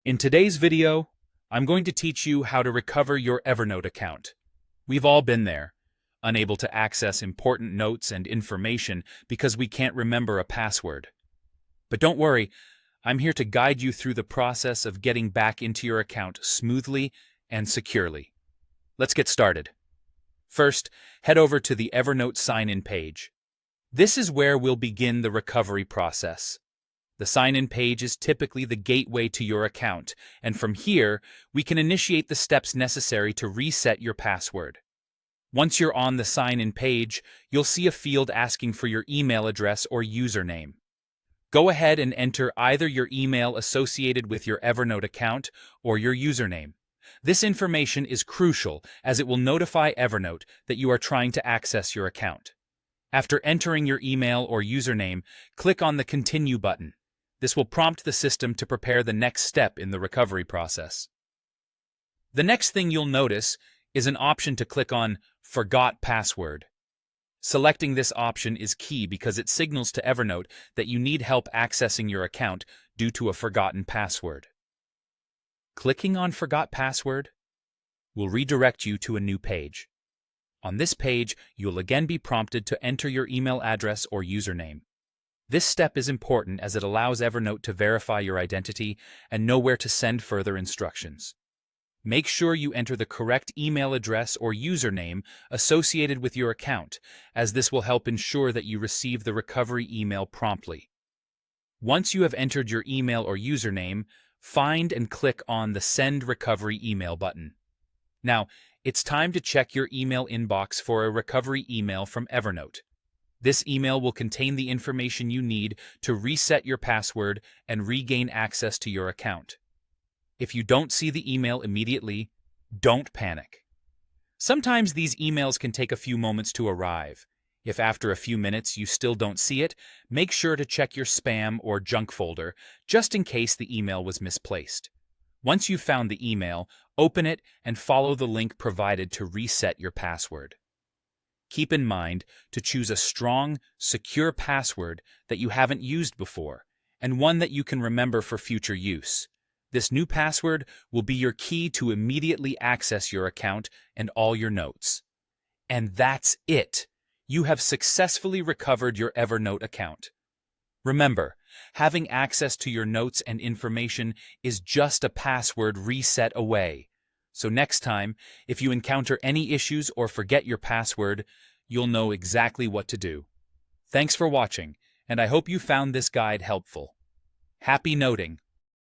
In today's video, I'm going to teach you how to recover your Evernote account. We've all been there, unable to access important notes and information because we can't remember a password. But don't worry, I'm here to guide you through the process of getting back into your account smoothly and securely. Let's get started. First, head over to the Evernote sign-in page. This is where we'll begin the recovery process. The sign-in page is typically the gateway to your account, and from here, we can initiate the steps necessary to reset your password. Once you're on the sign-in page, you'll see a field asking for your email address or username. Go ahead and enter either your email associated with your Evernote account or your username. This information is crucial as it will notify Evernote that you are trying to access your account. After entering your email or username, click on the Continue button. This will prompt the system to prepare the next step in the recovery process. The next thing you'll notice is an option to click on Forgot Password. Selecting this option is key because it signals to Evernote that you need help accessing your account due to a forgotten password. Clicking on Forgot Password will redirect you to a new page. On this page, you'll again be prompted to enter your email address or username. This step is important as it allows Evernote to verify your identity and know where to send further instructions. Make sure you enter the correct email address or username associated with your account, as this will help ensure that you receive the recovery email promptly. Once you have entered your email or username, find and click on the Send Recovery Email button. Now, it's time to check your email inbox for a recovery email from Evernote. This email will contain the information you need to reset your password and regain access to your account. If you don't see the email immediately, don't panic. Sometimes these emails can take a few moments to arrive. If after a few minutes you still don't see it, make sure to check your spam or junk folder just in case the email was misplaced. Once you've found the email, open it and follow the link provided to reset your password. Keep in mind to choose a strong, secure password that you haven't used before, and one that you can remember for future use. This new password will be your key to immediately access your account and all your notes. And that's it! You have successfully recovered your Evernote account. Remember, having access to your notes and information is just a password reset away. So next time, if you encounter any issues or forget your password, you'll know exactly what to do. Thanks for watching, and I hope you found this guide helpful. Happy noting!